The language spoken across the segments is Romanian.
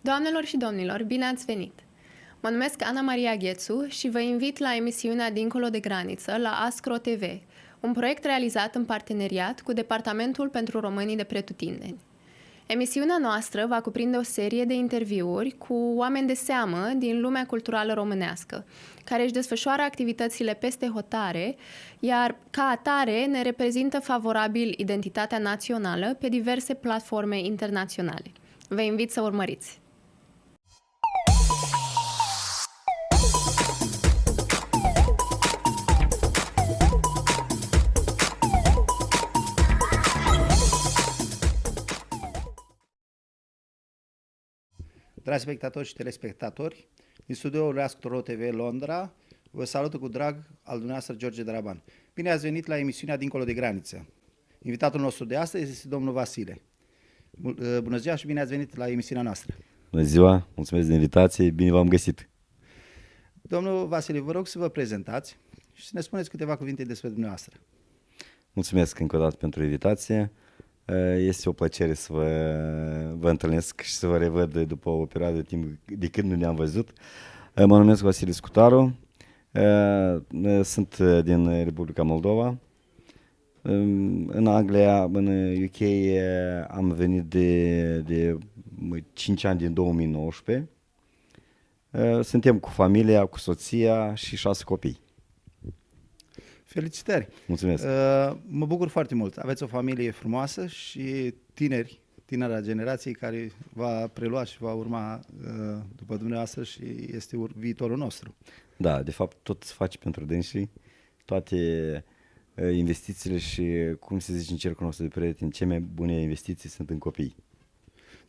Doamnelor și domnilor, bine ați venit! Mă numesc Ana Maria Ghețu și vă invit la emisiunea Dincolo de Graniță la Ascro TV, un proiect realizat în parteneriat cu Departamentul pentru Românii de Pretutindeni. Emisiunea noastră va cuprinde o serie de interviuri cu oameni de seamă din lumea culturală românească, care își desfășoară activitățile peste hotare, iar ca atare ne reprezintă favorabil identitatea națională pe diverse platforme internaționale. Vă invit să urmăriți! Dragi spectatori și telespectatori, din studioul Ascro TV Londra, vă salut cu drag al dumneavoastră George Draban. Bine ați venit la emisiunea Dincolo de Graniță. Invitatul nostru de astăzi este domnul Vasile. Bună ziua și bine ați venit la emisiunea noastră. Bună ziua, mulțumesc de invitație, bine v-am găsit. Domnul Vasile, vă rog să vă prezentați și să ne spuneți câteva cuvinte despre dumneavoastră. Mulțumesc încă o dată pentru invitație. Este o plăcere să vă întâlnesc și să vă revăd după o perioadă de timp de când nu ne-am văzut. Mă numesc Vasile Scutaru, sunt din Republica Moldova. În Anglia, în UK, am venit de 5 ani din 2019. Suntem cu familia, cu soția și 6 copii. Felicitări! Mulțumesc! Mă bucur foarte mult. Aveți o familie frumoasă și tinera generație care va prelua și va urma după dumneavoastră și este viitorul nostru. Da, de fapt tot se face pentru dânsii, toate investițiile și, cum se zice în cercul nostru de prieteni, cele mai bune investiții sunt în copii.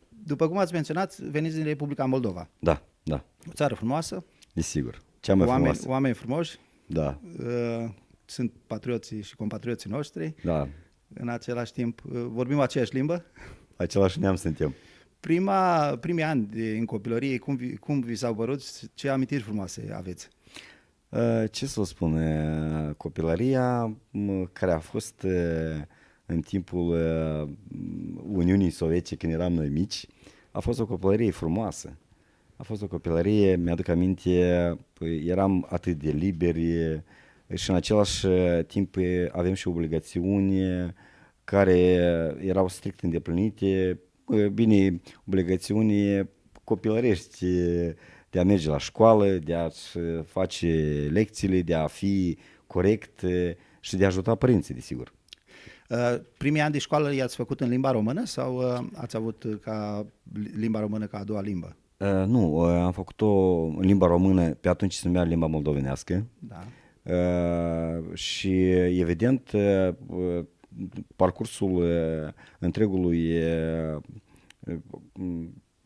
După cum ați menționat, veniți din Republica Moldova. Da, da. O țară frumoasă. Desigur, cea mai frumoasă. Oameni frumoși. Da. Sunt patrioții și compatrioții noștri. Da. În același timp, vorbim aceeași limbă. Același neam suntem. Primii ani în copilărie, cum vi s-au părut? Ce amintiri frumoase aveți? Ce să vă spun, copilăria care a fost în timpul Uniunii Sovietice, când eram noi mici, a fost o copilărie frumoasă. A fost o copilărie, mi-aduc aminte, eram atât de liberi și în același timp avem și obligațiuni care erau strict îndeplinite. Bine, obligațiuni copilărești, de a merge la școală, de a face lecțiile, de a fi corect și de a ajuta părinții, desigur. Primii ani de școală i-ați făcut în limba română sau ați avut ca limba română ca a doua limbă? Nu, am făcut-o în limba română, pe atunci se numea limba moldovenească. Da. Și evident parcursul întregului,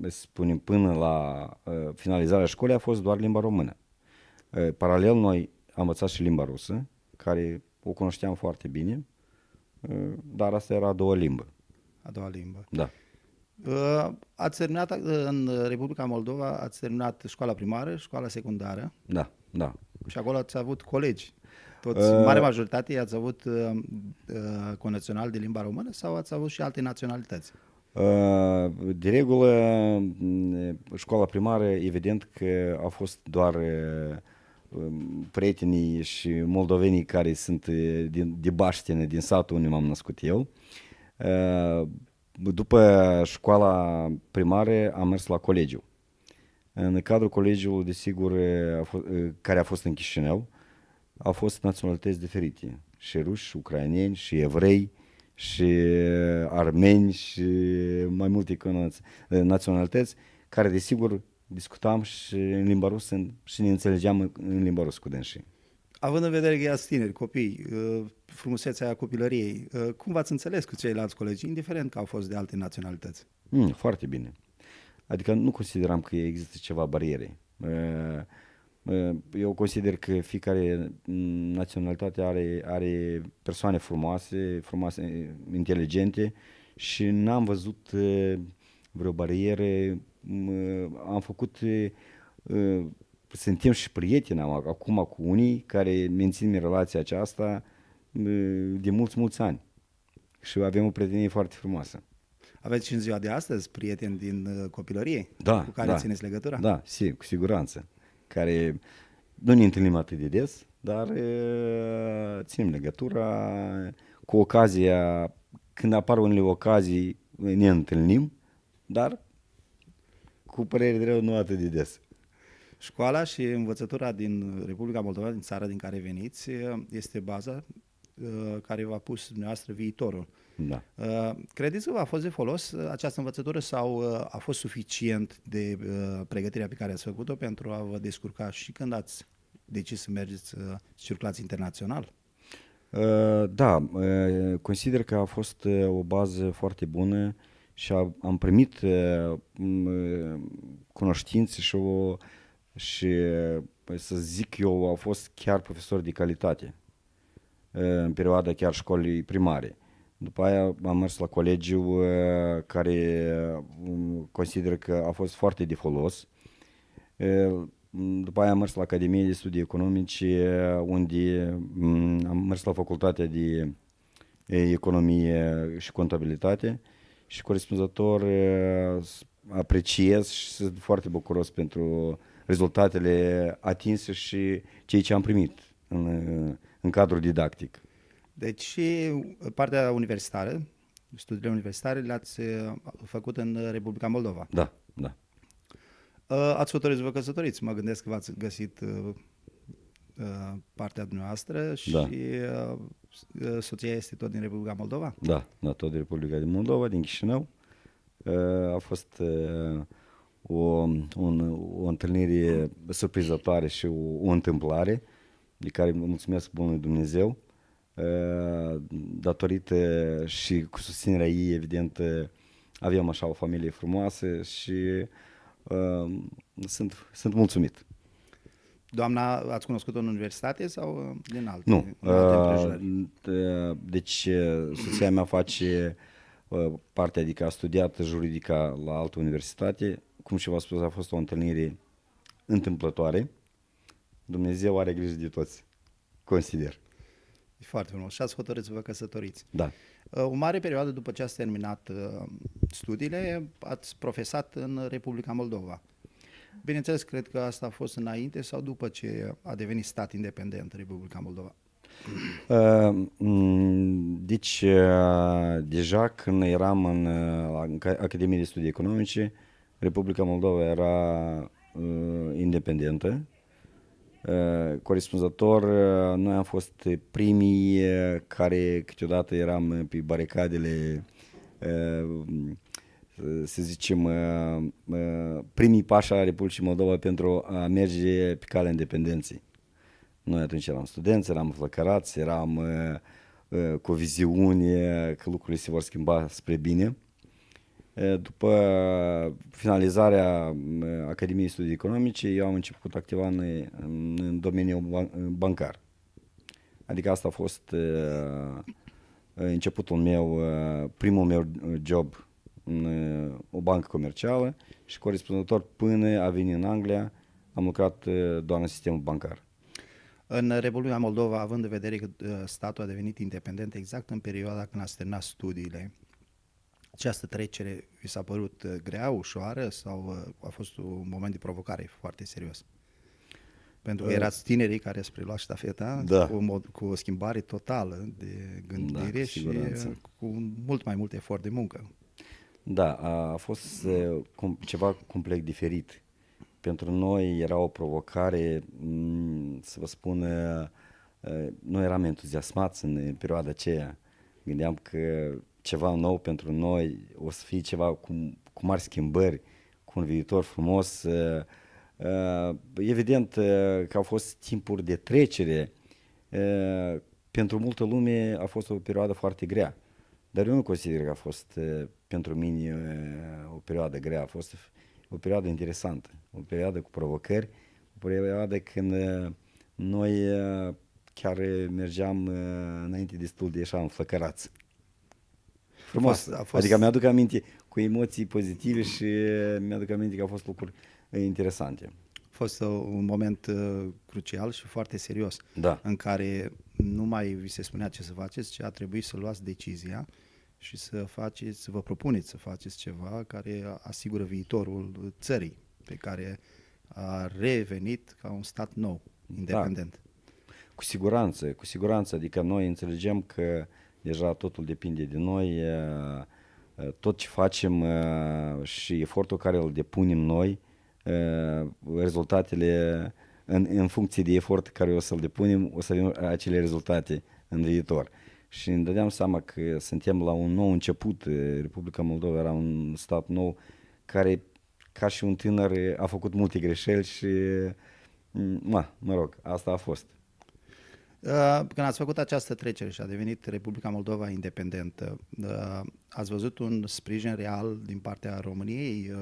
spunem, până la finalizarea școlii a fost doar limba română. Paralel noi am învățat și limba rusă, care o cunoșteam foarte bine, dar asta era a doua limbă. A doua limbă. Da. Ați terminat în Republica Moldova, ați terminat școala primară, școala secundară. Da, da. Și acolo ați avut colegi. Toți, mare majoritate, ați avut conațional de limba română sau ați avut și alte naționalități? De regulă, școala primară, evident că au fost doar prietenii și moldovenii care sunt de Baștine, din satul unde m-am născut eu. După școala primară am mers la colegiu. În cadrul colegiului, desigur, care a fost în Chișinău, au fost naționalități diferite. Și ruși, și ucraineni, și evrei, și armeni, și mai multe naționalități, care, desigur, discutam și în limba rusă și ne înțelegeam în limba rusă cu dânsii. Având în vedere că erați tineri, copii, frumusețea copilăriei, cum v-ați înțeles cu ceilalți colegi, indiferent că au fost de alte naționalități? Foarte bine. Adică nu consideram că există ceva bariere. Eu consider că fiecare naționalitate are persoane frumoase, inteligente și n-am văzut vreo barieră. Am făcut, suntem și prieteni acum cu unii care menținem relația aceasta de mulți ani și avem o prietenie foarte frumoasă. Aveți și în ziua de astăzi prieteni din copilărie Da, cu care da. țineți legătura? Da, cu siguranță. Care nu ne întâlnim atât de des, dar ținem legătura. Cu ocazia, când apar unele ocazii, ne întâlnim, dar cu părere de rău nu atât de des. Școala și învățătura din Republica Moldova, din țara din care veniți, este baza care v-a pus dumneavoastră viitorul. Da. Credeți că v-a fost de folos această învățătură sau a fost suficient de pregătirea pe care ați făcut-o pentru a vă descurca și când ați decis să mergeți să circulați internațional? Da, consider că a fost o bază foarte bună și am primit cunoștințe și să zic eu, au fost chiar profesori de calitate în perioada chiar școlii primare. După aia am mers la colegiu care consider că a fost foarte de folos. După aia am mers la Academie de Studii Economice, unde am mers la Facultatea de Economie și Contabilitate și corespunzător apreciez și sunt foarte bucuros pentru rezultatele atinse și ceea ce am primit în cadrul didactic. Deci și partea universitară, studiile universitare le-ați făcut în Republica Moldova. Da, da. Ați hotărât să vă căsătoriți. Mă gândesc că v-ați găsit partea dumneavoastră și Da. soția este tot din Republica Moldova? Da, tot de Republica de Moldova, din Chișinău. A fost o întâlnire surprinzătoare și o întâmplare de care îmi mulțumesc Bunului Dumnezeu. Datorită și cu susținerea ei, evident, aveam așa o familie frumoasă și sunt mulțumit. Doamna, ați cunoscut-o în universitate sau din alte? Nu. În alte împrejurări? Deci soția mea face partea, adică a studiat juridica la altă universitate. Cum și v-am spus, a fost o întâlnire întâmplătoare. Dumnezeu are grijă de toți, consider. E foarte frumos. Și ați hotărât să vă căsătoriți. Da. O mare perioadă după ce ați terminat studiile, ați profesat în Republica Moldova. Bineînțeles, cred că asta a fost înainte sau după ce a devenit stat independent Republica Moldova? Deci, deja când eram în Academie de Studii Economice, Republica Moldova era independentă. Corespunzător, noi am fost primii care câteodată eram pe baricadele, să zicem, primii pași a Republicii Moldova pentru a merge pe calea independenței. Noi atunci eram studenți, eram flăcărați, eram cu o viziune că lucrurile se vor schimba spre bine. După finalizarea Academiei Studii Economice, eu am început activa în domeniul bancar. Adică asta a fost începutul meu, primul meu job în o bancă comercială și corespunzător până a venit în Anglia, am lucrat doar în sistemul bancar. În Republica Moldova, având în vedere că statul a devenit independent exact în perioada când ați terminat studiile, această trecere vi s-a părut grea, ușoară sau a fost un moment de provocare foarte serios? Pentru că erați tinerii care ați preluat ștafeta, Da. cu o schimbare totală de gândire Da, cu și siguranță. cu mult mai mult efort de muncă. Da, a fost ceva complet diferit. Pentru noi era o provocare, să vă spun, noi eram entuziasmați în perioada aceea. Gândeam că ceva nou pentru noi o să fie ceva cu mari schimbări, cu un viitor frumos. Evident că au fost timpuri de trecere. Pentru multă lume a fost o perioadă foarte grea. Dar eu nu consider că a fost pentru mine o perioadă grea, a fost o perioadă interesantă, o perioadă cu provocări, o perioadă când noi chiar mergeam înainte destul de așa înflăcărați. Frumos, A fost- adică mi-aduc aminte cu emoții pozitive și mi-aduc aminte că au fost lucruri interesante. A fost un moment crucial și foarte serios, Da. în care nu mai vi se spunea ce să faceți, ci a trebuit să luați decizia și să vă propuneți să faceți ceva care asigură viitorul țării, pe care a revenit ca un stat nou, independent. Cu siguranță, adică noi înțelegem că deja totul depinde de noi, tot ce facem și efortul care îl depunem noi, rezultatele, în funcție de efort care o să-l depunem, o să avem acele rezultate în viitor. Și îmi dădeam seama că suntem la un nou început. Republica Moldova era un stat nou care, ca și un tânăr, a făcut multe greșeli și, mă rog, asta a fost. Când ați făcut această trecere și a devenit Republica Moldova independentă, ați văzut un sprijin real din partea României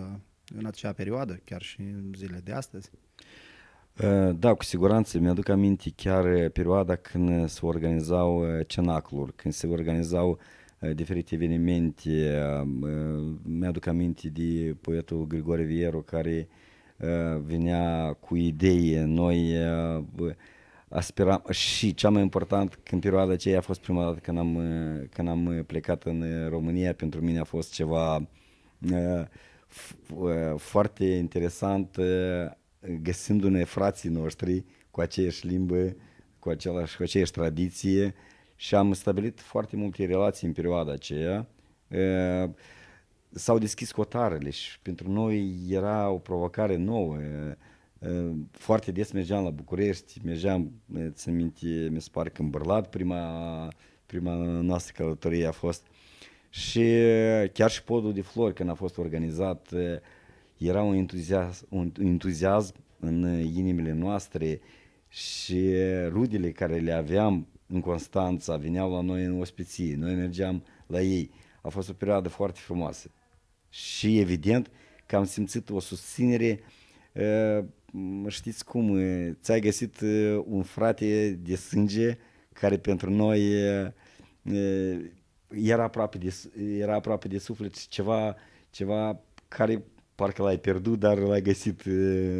în acea perioadă, chiar și în zilele de astăzi? Da, cu siguranță. Mi-aduc aminte chiar perioada când se organizau cenacluri, când se organizau diferite evenimente. Mi-aduc aminte de poetul Grigore Vieru, care venea cu idei. Noi aspiram și cea mai important, în perioada aceea a fost prima dată când am plecat în România. Pentru mine a fost ceva foarte interesant, găsindu-ne frații noștri cu aceeași limbă, cu aceeași tradiție, și am stabilit foarte multe relații în perioada aceea. S-au deschis hotarele și pentru noi era o provocare nouă. Foarte des mergeam la București, țin minte, mi se pare că în Bârlad prima noastră călătorie a fost. Și chiar și podul de flori, când a fost organizat, era un entuziasm în inimile noastre și rudele care le aveam în Constanța veneau la noi în ospiție, noi mergeam la ei. A fost o perioadă foarte frumoasă și evident că am simțit o susținere. Știți cum, ți-ai găsit un frate de sânge care pentru noi era aproape de suflet, ceva care parcă l-ai pierdut, dar l-ai găsit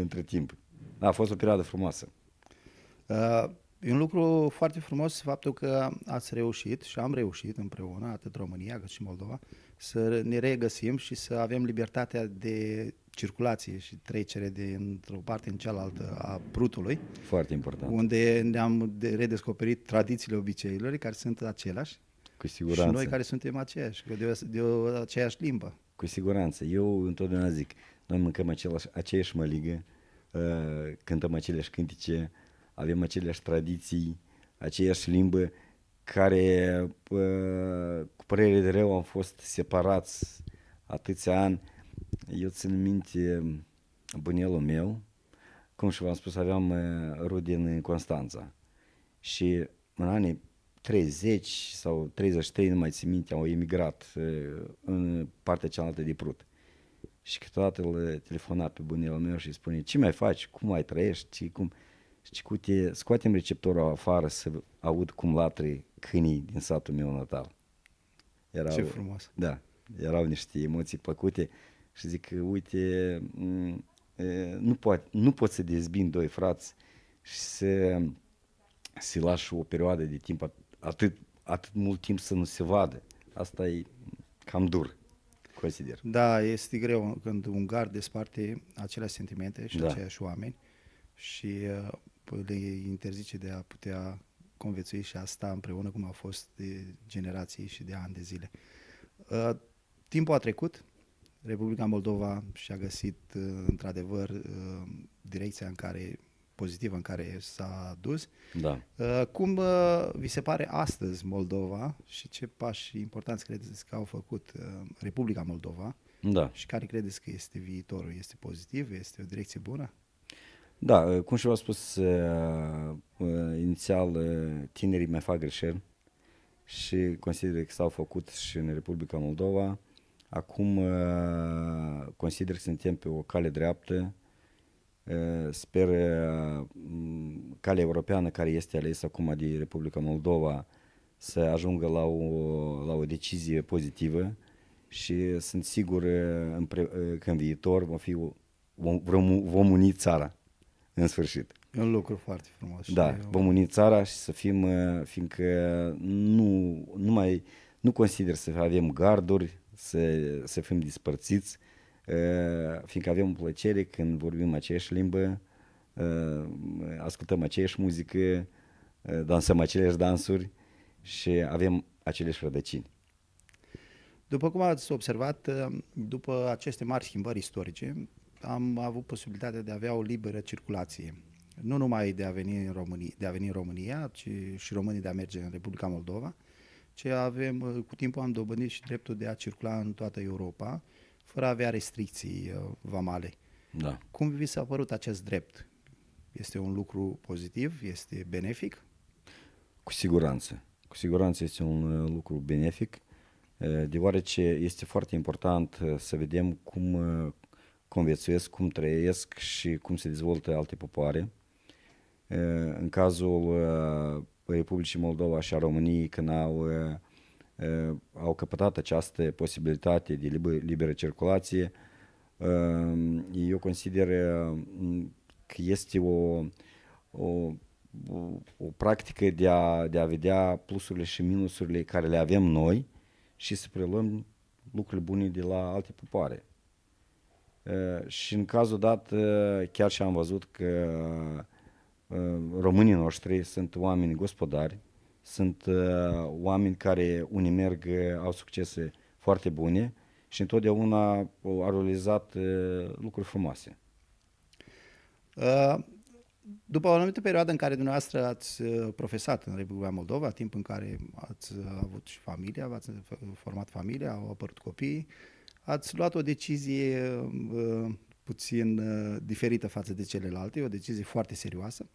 între timp. A fost o perioadă frumoasă. E un lucru foarte frumos faptul că ați reușit și am reușit împreună, atât România cât și Moldova, să ne regăsim și să avem libertatea de circulație și trecere într-o parte în cealaltă a Prutului. Foarte important. Unde ne-am redescoperit tradițiile, obiceiurile care sunt aceleași. Cu siguranță. Și noi care suntem aceiași, de aceeași limbă. Cu siguranță. Eu întotdeauna zic, noi mâncăm aceeași măligă, cântăm aceleași cântice, avem aceleași tradiții, aceeași limbă, care, cu părere de rău, am fost separați atâția ani. Eu țin minte bunelul meu, cum și v-am spus, aveam rude în Constanța. Și în anii 30 sau 33, nu mai țin minte, au emigrat în partea cealaltă de Prut. Și câteodată îl telefona pe bunelul meu și îi spune: ce mai faci, cum mai trăiești, cum... Și uite, scoatem receptorul afară să aud cum latră câinii din satul meu natal. Ce frumos! Da, erau niște emoții plăcute și zic că, uite, nu pot să dezbin doi frați și să lași o perioadă de timp, atât mult timp să nu se vadă. Asta e cam dur, consider. Da, este greu când un gard desparte aceleași sentimente și aceiași oameni și le interzice de a putea conviețui și a sta împreună cum a fost de generații și de ani de zile. Timpul a trecut, Republica Moldova și-a găsit într-adevăr direcția pozitivă în care s-a dus. Da. Cum vi se pare astăzi Moldova și ce pași importanți credeți că au făcut Republica Moldova? Da. Și care credeți că este viitorul? Este pozitiv? Este o direcție bună? Da, cum și v-am spus inițial, tinerii mai fac greșeli și consider că s-au făcut și în Republica Moldova. Acum consider că suntem pe o cale dreaptă. Sper calea europeană care este alesă acum de Republica Moldova să ajungă la o decizie pozitivă și sunt sigur că în viitor vom uni țara. În sfârșit. E un lucru foarte frumos. Da, vom uni țara și să fim, fiindcă nu Nu consider să avem garduri, să fim dispărțiți, fiindcă avem plăcere când vorbim aceeași limbă, ascultăm aceeași muzică, dansăm aceleași dansuri și avem aceleași rădăcini. După cum ați observat, după aceste mari schimbări istorice, am avut posibilitatea de a avea o liberă circulație. Nu numai de a veni în România, ci și românii de a merge în Republica Moldova, ci cu timpul am dobândit și dreptul de a circula în toată Europa, fără a avea restricții vamale. Da. Cum vi s-a părut acest drept? Este un lucru pozitiv? Este benefic? Cu siguranță. Cu siguranță este un lucru benefic, deoarece este foarte important să vedem cum conviețuiesc, cum trăiesc și cum se dezvoltă alte popoare. În cazul Republicii Moldova și a României, când au căpătat această posibilitate de liberă circulație, eu consider că este o practică de a vedea plusurile și minusurile care le avem noi și să preluăm lucrurile bune de la alte popoare. Și în cazul dat, chiar și am văzut că românii noștri sunt oameni gospodari, sunt oameni care unii merg, au succese foarte bune și întotdeauna au realizat lucruri frumoase. După o anumită perioadă în care dumneavoastră ați profesat în Republica Moldova, timp în care ați avut și familia, v-ați format familia, au apărut copiii, ați luat o decizie puțin diferită față de celelalte, o decizie foarte serioasă,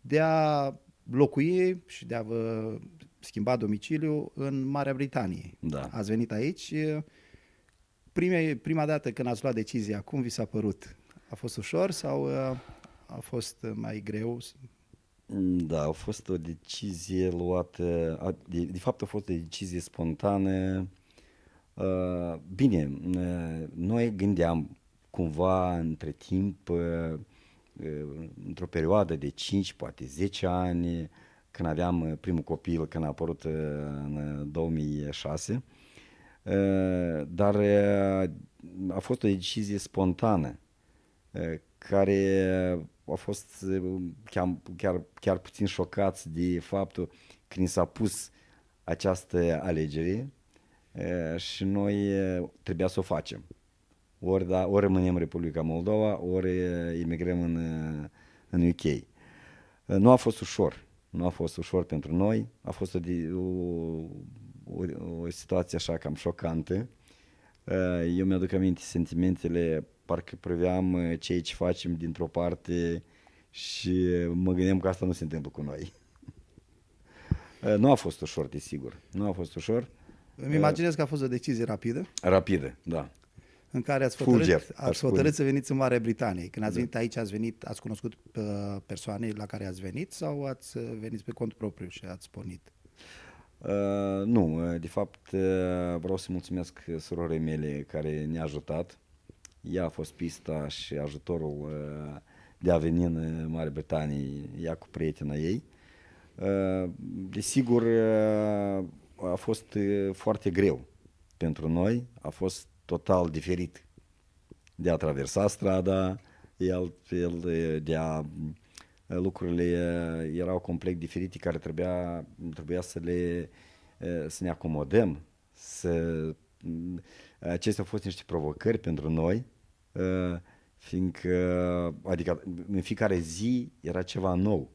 de a locui și de a vă schimba domiciliu în Marea Britanie. Da. Ați venit aici. Prima dată când ați luat decizia, cum vi s-a părut? A fost ușor sau a fost mai greu? Da, a fost o decizie luată, de fapt a fost o decizie spontană. Bine, noi gândeam cumva între timp, într-o perioadă de 5, poate 10 ani, când aveam primul copil, când a apărut în 2006, dar a fost o decizie spontană, care a fost chiar puțin șocați de faptul că ni s-a pus această alegere și noi trebuia să o facem. Ori rămânem în Republica Moldova, ori emigrăm în UK. Nu a fost ușor. Nu a fost ușor pentru noi. A fost o situație așa cam șocantă. Eu mi-aduc aminte sentimentele, parcă priveam ceea ce facem dintr-o parte și mă gândeam că asta nu se întâmplă cu noi. Nu a fost ușor, desigur. Nu a fost ușor. Îmi imaginez că a fost o decizie rapidă. Rapidă, da. În care ați hotărât să veniți în Marea Britanie. Când ați venit aici, ați cunoscut persoane la care ați venit sau ați venit pe cont propriu și ați pornit? Nu, de fapt vreau să mulțumesc surorii mele care ne-a ajutat. Ea a fost pista și ajutorul de a veni în Marea Britanie, ea cu prietena ei. Desigur, a fost foarte greu pentru noi, a fost total diferit de a traversa strada, lucrurile erau complet diferite care trebuia să ne acomodăm, acestea au fost niște provocări pentru noi, fiindcă adică în fiecare zi era ceva nou.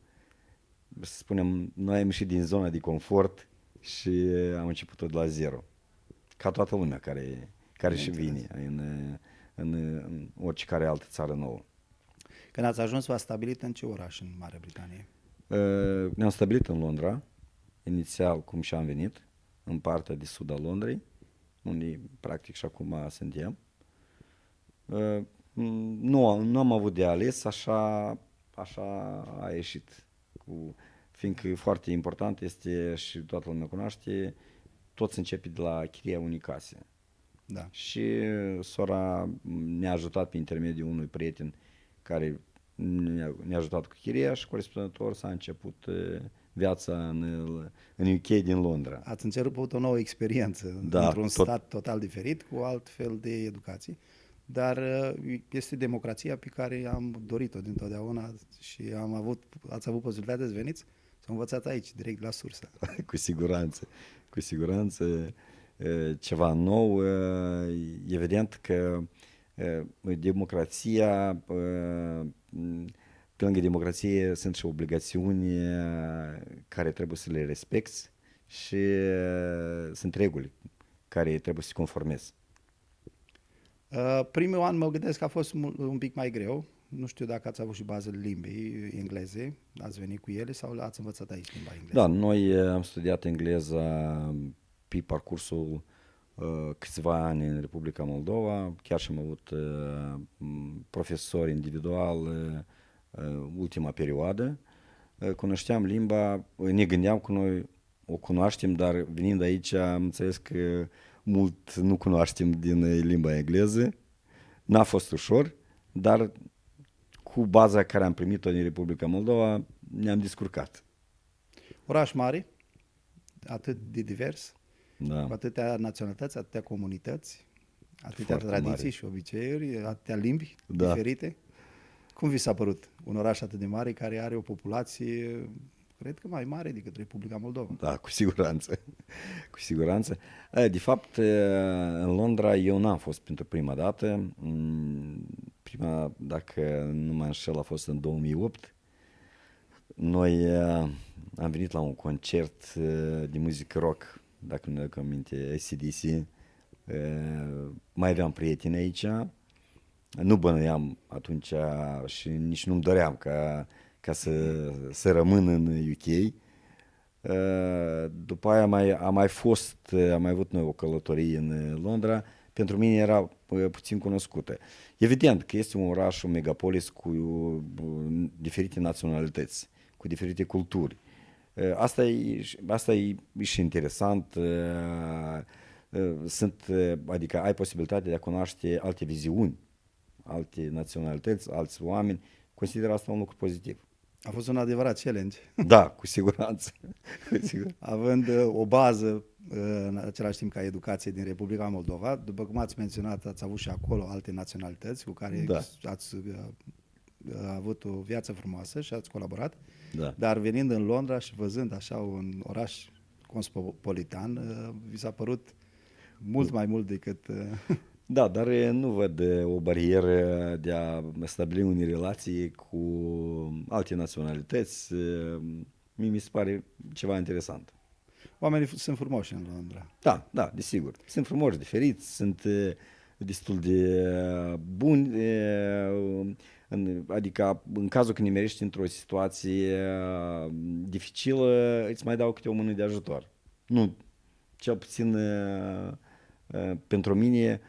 Să spunem, noi am ieșit din zona de confort și am început tot de la zero. Ca toată lumea care și vine în oricare altă țară nouă. Când ați ajuns, v-ați stabilit în ce oraș în Marea Britanie? Ne-am stabilit în Londra, inițial cum și am venit, în partea de sud a Londrei, unde practic și acum suntem. Nu am avut de ales, așa a ieșit. Fiindcă foarte important este, și toată lumea cunoaște, tot se începe de la chiria unei case. Da. Și sora ne-a ajutat pe intermediul unui prieten care ne-a ajutat cu chiria și corespunzător s-a început viața în UK din Londra. Ați început o nouă experiență într-un stat total diferit, cu alt fel de educație, dar este democrația pe care am dorit-o dintotdeauna și ați avut posibilitatea să veniți să învățați aici, direct la sursă. Cu siguranță ceva nou. Evident că democrația, pe lângă democrație sunt și obligațiuni care trebuie să le respecti și sunt reguli care trebuie să se conformezi. Primul an mă gândesc că a fost un pic mai greu. Nu știu dacă ați avut și bazele limbii engleze, ați venit cu ele sau ați învățat aici limba engleză? Da, noi am studiat engleza pe parcursul câțiva ani în Republica Moldova, chiar și am avut profesori individual ultima perioadă. Cunoșteam limba, ne gândeam că noi o cunoaștem, dar venind aici am înțeles că mult nu cunoaștem din limba engleză. N-a fost ușor, dar cu baza care am primit-o din Republica Moldova ne-am descurcat. Oraș mare, atât de divers, Da. cu atâtea naționalități, atâtea comunități, atâtea Foarte tradiții mare. și obiceiuri, atâtea limbi Da. diferite. Cum vi s-a părut un oraș atât de mare care are o populație, cred că mai mare decât Republica Moldova? Da, cu siguranță. Cu siguranță. De fapt, în Londra eu n-am fost pentru prima dată. Prima, dacă nu mă înșel, a fost în 2008. Noi am venit la un concert de muzică rock, dacă nu ne aminte, AC/DC. Mai aveam prieteni aici. Nu bănuiam atunci și nici nu-mi doream ca să rămân în UK. După aia am mai avut noi o călătorie în Londra. Pentru mine era puțin cunoscută. Evident că este un oraș, un megapolis cu diferite naționalități, cu diferite culturi. Asta e și interesant. Adică ai posibilitatea de a cunoaște alte viziuni, alte naționalități, alți oameni. Consider asta un lucru pozitiv. A fost un adevărat challenge. Da, cu siguranță. Având o bază în același timp ca educație din Republica Moldova, după cum ați menționat, ați avut și acolo alte naționalități cu care ați avut o viață frumoasă și ați colaborat, dar venind în Londra și văzând așa un oraș cosmopolitan, vi s-a părut mult mai mult decât... Da, dar nu văd o barieră de a stabili unei relații cu alte naționalități. Mie mi se pare ceva interesant. Oamenii sunt frumoși în Londra. Da, desigur. Sunt frumoși, diferiți, sunt destul de buni. Adică, în cazul când nimerești într-o situație dificilă, îți mai dau câte o mână de ajutor. Nu, cel puțin pentru mine,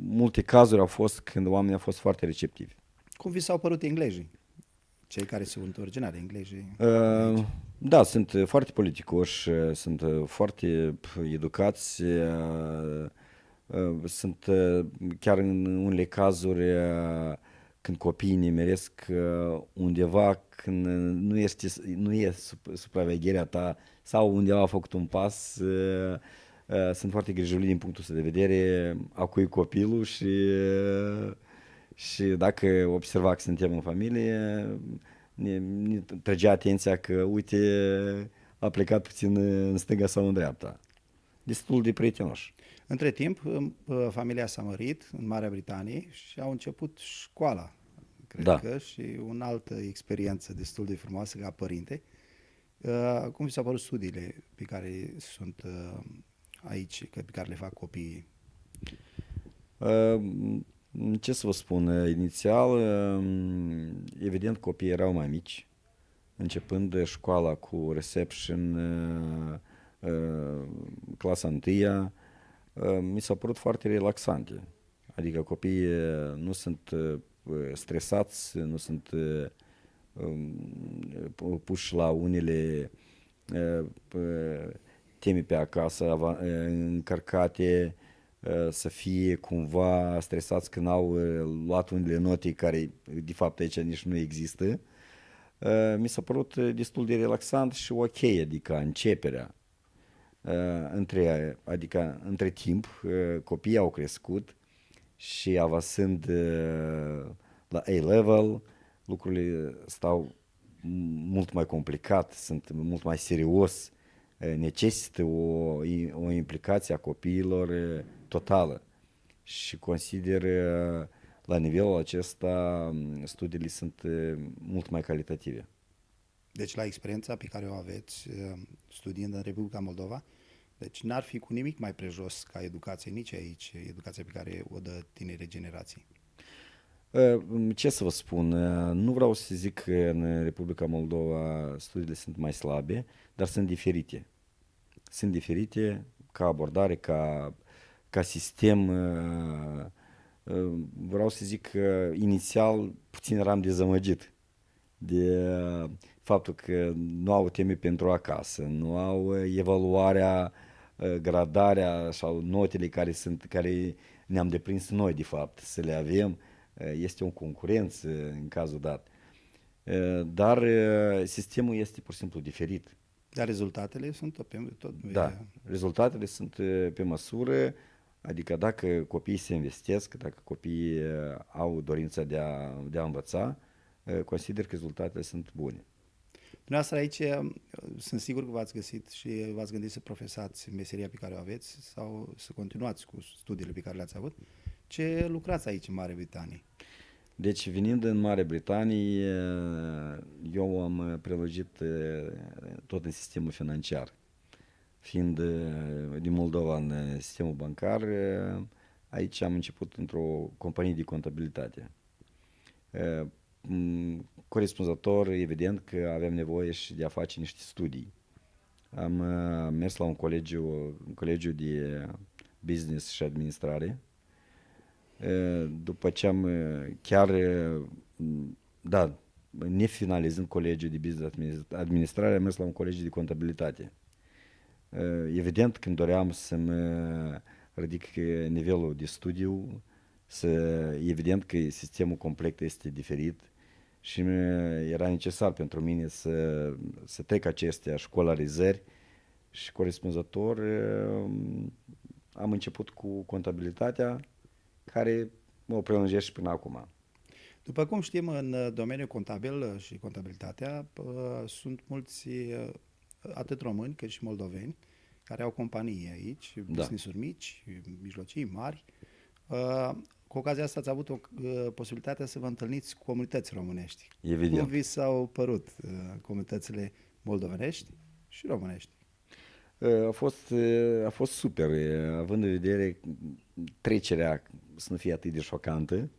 multe cazuri au fost când oamenii au fost foarte receptivi. Cum vi s-au părut englezii? Cei care sunt originari englezii? Da, sunt foarte politicoși, sunt foarte educați, sunt chiar în unele cazuri când copiii nimeresc undeva când nu e supravegherea ta sau undeva a făcut un pas, sunt foarte grijuli din punctul ăsta de vedere a cui copilul și dacă observa că suntem în familie, ne trăgea atenția că, uite, a plecat puțin în stânga sau în dreapta. Destul de prietenoși. Între timp, familia s-a mărit în Marea Britanie și au început școala, cred că, și o altă experiență destul de frumoasă ca părinte. Cum vi s-au părut studiile pe care sunt aici, pe care le fac copiii? Ce să vă spun, inițial, evident copiii erau mai mici, începând școala cu reception, clasa 1, mi s-au părut foarte relaxante. Adică copiii nu sunt stresați, nu sunt puși la unele teme pe acasă încărcate, să fie cumva stresați când au luat unele note care de fapt aici nici nu există. Mi s-a părut destul de relaxant și ok, adică începerea. Între timp, copiii au crescut și avansând la A-level, lucrurile stau mult mai complicat, sunt mult mai serios, necesită o implicație a copiilor totală. Și consider la nivelul acesta studiile sunt mult mai calitative. Deci la experiența pe care o aveți studiind în Republica Moldova, deci n-ar fi cu nimic mai prejos ca educație nici aici, educația pe care o dă tinere generații. Ce să vă spun, nu vreau să zic că în Republica Moldova studiile sunt mai slabe, dar sunt diferite. Sunt diferite ca abordare, ca sistem. Vreau să zic că inițial puțin eram dezamăgit de faptul că nu au teme pentru acasă, nu au evaluarea, gradarea sau notele care ne-am deprins noi de fapt să le avem. Este o concurență în cazul dat. Dar sistemul este pur și simplu diferit. Dar rezultatele sunt tot Da, rezultatele sunt pe măsură, adică dacă copiii se investesc, dacă copiii au dorința de a învăța, consider că rezultatele sunt bune. Dumneavoastră aici sunt sigur că v-ați găsit și v-ați gândit să profesați meseria pe care o aveți sau să continuați cu studiile pe care le-ați avut. Ce lucrați aici în Marea Britanie? Deci, venind în Marea Britanie, eu am prelungit tot în sistemul financiar. Fiind din Moldova în sistemul bancar, aici am început într-o companie de contabilitate. Corespunzător, evident că aveam nevoie și de a face niște studii. Am mers la un colegiu de business și administrare. După ce am nefinalizând colegiul de business administrare, am mers la un colegiu de contabilitate. Evident, când doream să-mi ridic nivelul de studiu, evident că sistemul complet este diferit și era necesar pentru mine să trec acestea școlarizări și corespunzător am început cu contabilitatea, care mă prelungește și până acum. După cum știm, în domeniul contabil și contabilitatea sunt mulți, atât români cât și moldoveni, care au companii aici, business-uri mici, mijlocii, mari. Cu ocazia asta ați avut posibilitatea să vă întâlniți cu comunități românești. Evident. Cum vi s-au părut comunitățile moldovenești și românești? A fost super, având în vedere trecerea să nu fie atât de șocantă.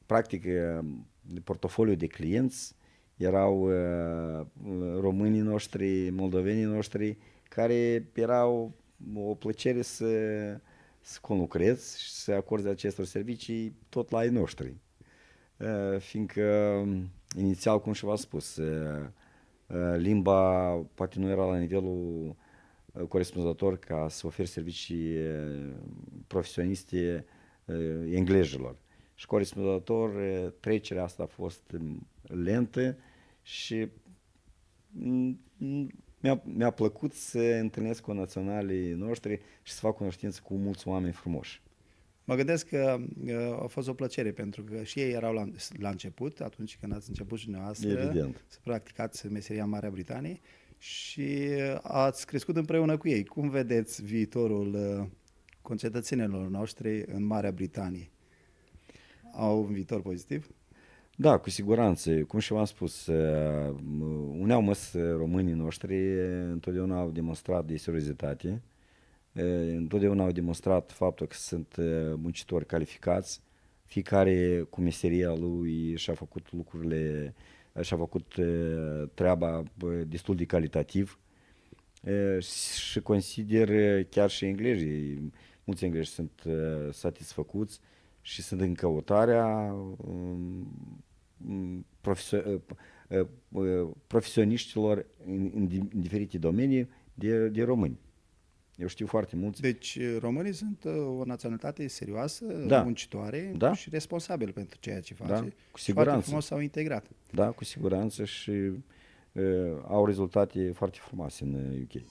Practic, portofoliul de clienți erau românii noștri, moldovenii noștri, care erau o plăcere să conlucrez și să acorde acestor servicii tot la ai noștri. Fiindcă, inițial, cum și v-am spus, limba poate nu era la nivelul corespunzător ca să oferi servicii profesioniste englezilor. Și corespunzător, trecerea asta a fost lentă și mi-a plăcut să întâlnesc cu naționalii noștri și să fac cunoștință cu mulți oameni frumoși. Mă gândesc că a fost o plăcere, pentru că și ei erau la început, atunci când ați început și dumneavoastră Evident. să practicați meseria în Marea Britanie și ați crescut împreună cu ei. Cum vedeți viitorul concetățenilor noștri în Marea Britanie? Au un viitor pozitiv? Da, cu siguranță. Cum și v-am spus, uneau măs românii noștri întotdeauna au demonstrat de seriozitate, întotdeauna au demonstrat faptul că sunt muncitori calificați, fiecare cu meseria lui și-a făcut lucrurile, și-a făcut treaba destul de calitativ și consider chiar și englezii, mulți englezi sunt satisfăcuți și sunt în căutarea profesioniștilor în diferite domenii de români. Eu știu foarte mulți. Deci românii sunt o naționalitate serioasă, Da. muncitoare Da. și responsabilă pentru ceea ce face. Da, Și cu foarte siguranță. frumos s-au integrat. Da, cu siguranță și au rezultate foarte frumoase în UK.